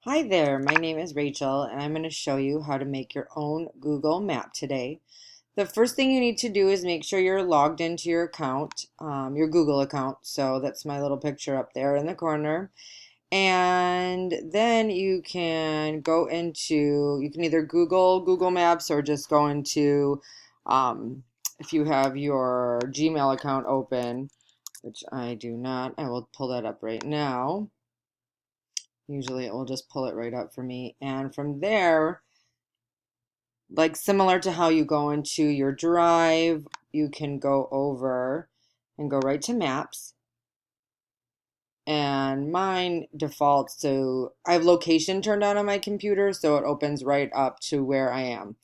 Hi there, my name is Rachel and I'm going to show you how to make your own Google map today. The first thing you need to do is make sure you're logged into your account, your Google account. So that's my little picture up there in the corner. And then you can go into, you can either Google Maps or just go into, if you have your Gmail account open, which I do not, I will pull that up right now. Usually it will just pull it right up for me. And from there, like similar to how you go into your drive, you can go over and go right to maps. And mine defaults to, I have location turned on my computer, so it opens right up to where I am.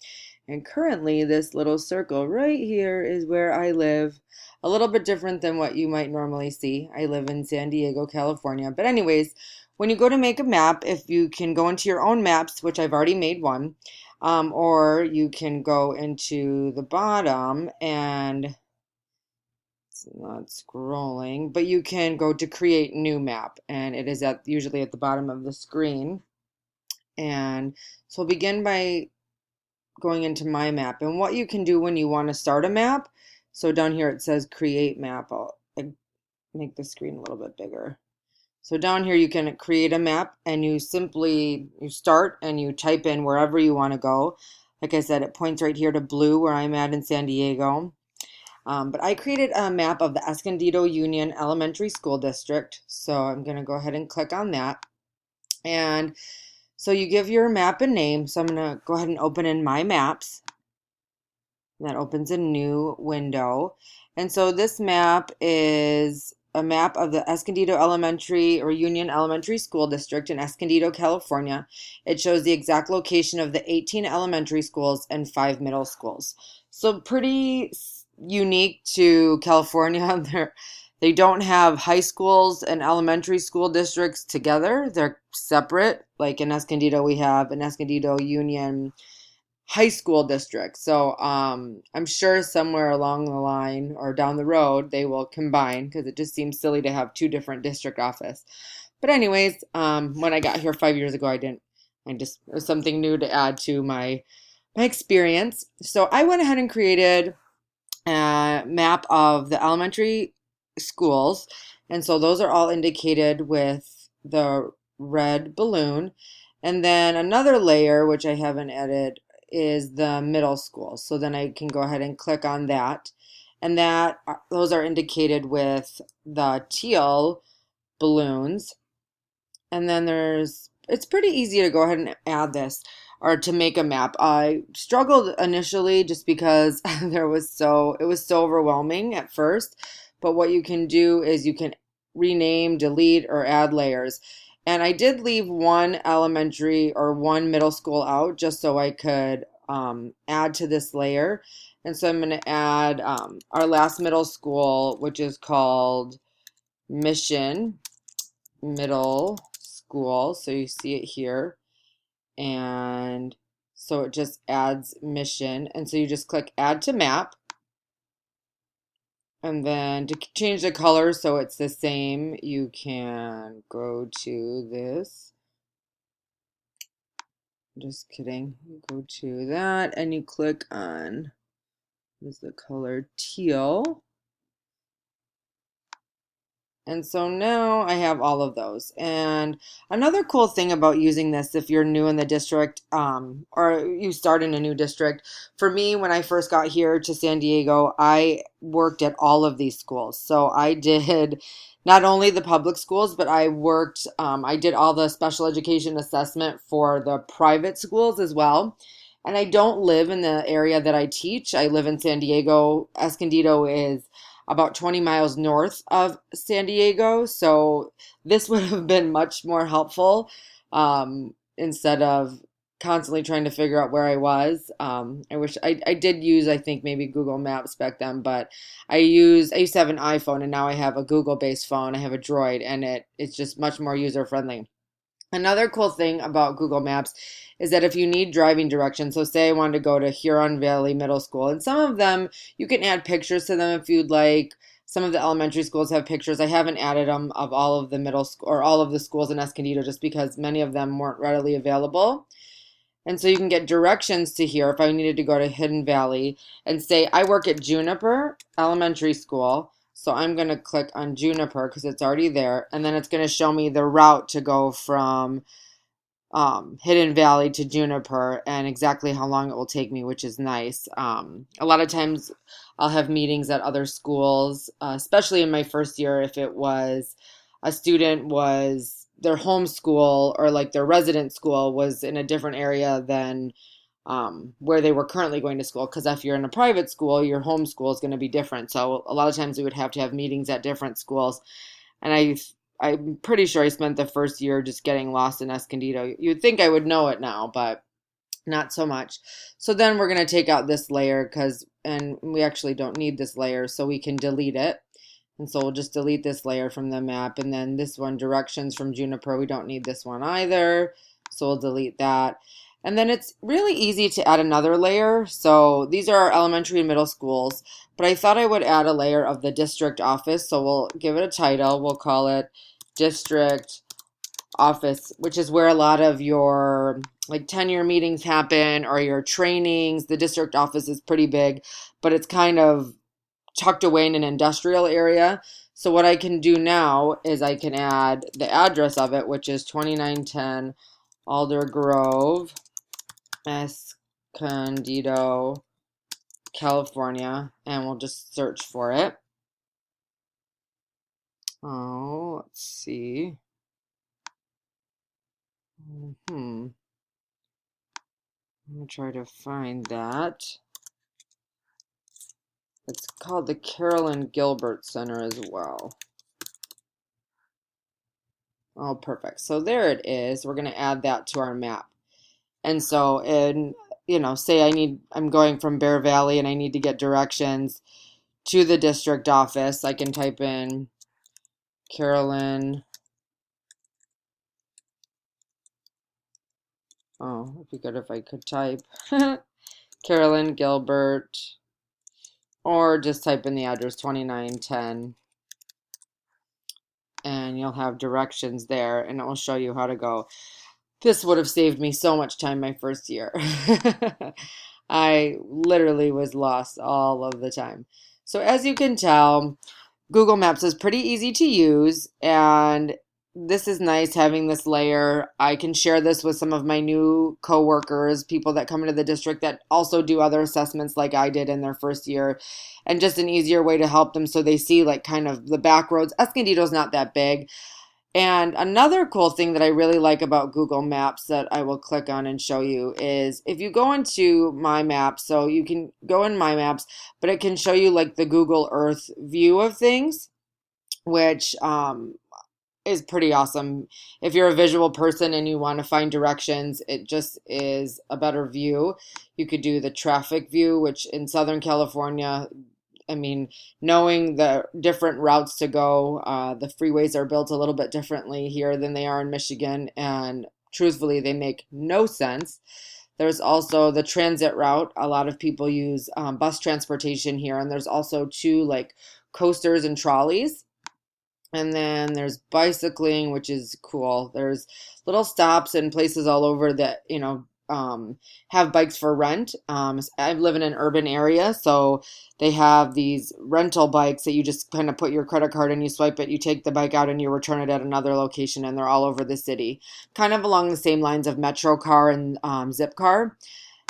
And currently, this little circle right here is where I live. A little bit different than what you might normally see. I live in San Diego, California. But anyways, when you go to make a map, if you can go into your own maps, which I've already made one, or you can go into the bottom and it's not scrolling, but you can go to create new map, and it is at usually at the bottom of the screen. And so we'll begin by going into my map and what you can do when you want to start a map. So down here it says create map. I'll make the screen a little bit bigger. So down here you can create a map and you start and you type in wherever you want to go. Like I said, it points right here to blue where I'm at in San Diego. But I created a map of the Escondido Union Elementary School District. So I'm going to go ahead and click on that. And so you give your map a name. So I'm going to go ahead and open in My Maps. That opens a new window. And so this map is a map of the Escondido Elementary or Union Elementary School District in Escondido, California. It shows the exact location of the 18 elementary schools and 5 middle schools. So pretty unique to California. They don't have high schools and elementary school districts together. They're separate. Like in Escondido, we have an Escondido Union high school district. So I'm sure somewhere along the line or down the road they will combine because it just seems silly to have two different district office. But anyways, when I got here 5 years ago, it was something new to add to my experience. So I went ahead and created a map of the elementary schools. And so those are all indicated with the red balloon. And then another layer, which I haven't added, is the middle school. So then I can go ahead and click on that. And those are indicated with the teal balloons. And then it's pretty easy to go ahead and add this or to make a map. I struggled initially just because it was so overwhelming at first. But what you can do is you can rename, delete, or add layers. And I did leave one elementary or one middle school out just so I could add to this layer. And so I'm going to add our last middle school, which is called Mission Middle School. So you see it here. And so it just adds Mission. And so you just click Add to Map. And then to change the color so it's the same, you can go to this. Just kidding. You go to that and you click on, what is the color? Teal. And so now I have all of those. And another cool thing about using this, if you're new in the district or you start in a new district, for me, when I first got here to San Diego, I worked at all of these schools. So I did not only the public schools, but I did all the special education assessment for the private schools as well. And I don't live in the area that I teach. I live in San Diego. Escondido is about 20 miles north of San Diego. So this would have been much more helpful instead of constantly trying to figure out where I was. I wish I did use, I think, maybe Google Maps back then, but I used to have an iPhone and now I have a Google-based phone. I have a Droid and it's just much more user-friendly. Another cool thing about Google Maps is that if you need driving directions, so say I wanted to go to Huron Valley Middle School, and some of them you can add pictures to them if you'd like. Some of the elementary schools have pictures. I haven't added them of all of the middle school or all of the schools in Escondido just because many of them weren't readily available. And so you can get directions to here if I needed to go to Hidden Valley and say, I work at Juniper Elementary School. So I'm going to click on Juniper because it's already there. And then it's going to show me the route to go from Hidden Valley to Juniper and exactly how long it will take me, which is nice. A lot of times I'll have meetings at other schools, especially in my first year if it was a student was their home school or like their resident school was in a different area than where they were currently going to school. Because if you're in a private school, your home school is going to be different. So a lot of times we would have to have meetings at different schools. And I'm pretty sure I spent the first year just getting lost in Escondido. You'd think I would know it now, but not so much. So then we're going to take out this layer and we actually don't need this layer, so we can delete it. And so we'll just delete this layer from the map. And then this one, directions from Juniper, we don't need this one either. So we'll delete that. And then it's really easy to add another layer. So these are our elementary and middle schools, but I thought I would add a layer of the district office. So we'll give it a title. We'll call it district office, which is where a lot of your like tenure meetings happen or your trainings. The district office is pretty big, but it's kind of tucked away in an industrial area. So what I can do now is I can add the address of it, which is 2910 Alder Grove, Escondido, California, and we'll just search for it. Oh, let's see. I'm gonna try to find that. It's called the Carolyn Gilbert Center as well. Oh, perfect. So there it is. We're gonna add that to our map. And so say I'm going from Bear Valley and I need to get directions to the district office. I can type in Carolyn. Oh, it'd be good if I could type Carolyn Gilbert, or just type in the address 2910 and you'll have directions there and it will show you how to go. This would have saved me so much time my first year. I literally was lost all of the time. So as you can tell, Google Maps is pretty easy to use, and this is nice having this layer. I can share this with some of my new coworkers, people that come into the district that also do other assessments like I did in their first year, and just an easier way to help them so they see like kind of the back roads. Escondido's not that big. And another cool thing that I really like about Google Maps that I will click on and show you is if you go into My Maps, so you can go in My Maps, but it can show you like the Google Earth view of things, which is pretty awesome. If you're a visual person and you want to find directions, it just is a better view. You could do the traffic view, which in Southern California, I mean, knowing the different routes to go, the freeways are built a little bit differently here than they are in Michigan, and truthfully, they make no sense. There's also the transit route. A lot of people use bus transportation here, and there's also two like coasters and trolleys. And then there's bicycling, which is cool. There's little stops and places all over that, have bikes for rent. I live in an urban area, so they have these rental bikes that you just kind of put your credit card and you swipe it, you take the bike out and you return it at another location, and they're all over the city. Kind of along the same lines of MetroCar and Zipcar.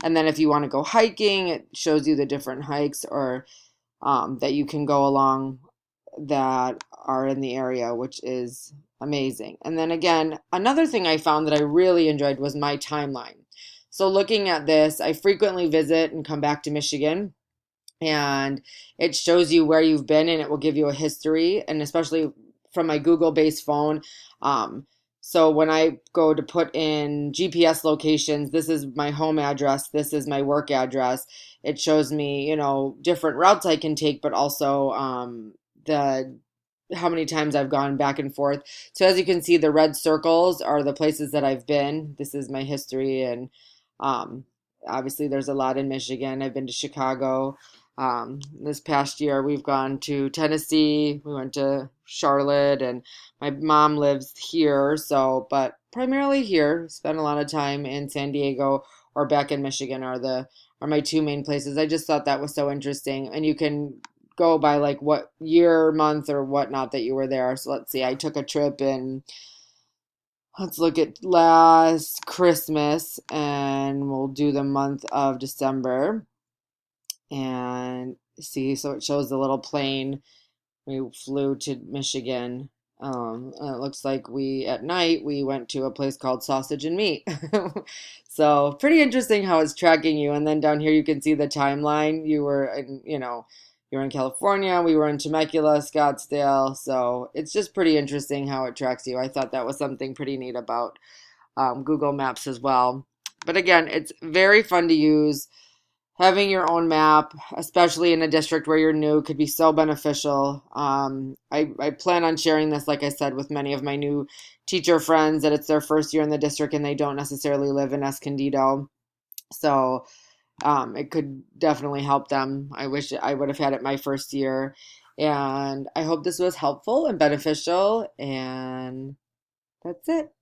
And then if you want to go hiking, it shows you the different hikes or that you can go along that are in the area, which is amazing. And then again, another thing I found that I really enjoyed was my timeline. So looking at this, I frequently visit and come back to Michigan, and it shows you where you've been and it will give you a history, and especially from my Google-based phone. So when I go to put in GPS locations, this is my home address, this is my work address. It shows me, different routes I can take, but also the how many times I've gone back and forth. So as you can see, the red circles are the places that I've been. This is my history, and obviously there's a lot in Michigan. I've been to Chicago. This past year, we've gone to Tennessee, we went to Charlotte, and my mom lives here, so, but primarily here. Spent a lot of time in San Diego or back in Michigan are my two main places. I just thought that was so interesting, and you can go by like what year, month, or whatnot that you were there. So let's see, I took a trip in, let's look at last Christmas, and we'll do the month of December and see. So it shows the little plane. We flew to Michigan. And it looks like at night we went to a place called Sausage and Meat. So pretty interesting how it's tracking you. And then down here you can see the timeline. You were in California, we were in Temecula, Scottsdale. So it's just pretty interesting how it tracks you. I thought that was something pretty neat about Google Maps as well. But again, it's very fun to use. Having your own map, especially in a district where you're new, could be so beneficial. I plan on sharing this, like I said, with many of my new teacher friends that it's their first year in the district and they don't necessarily live in Escondido. So it could definitely help them. I wish I would have had it my first year. And I hope this was helpful and beneficial. And that's it.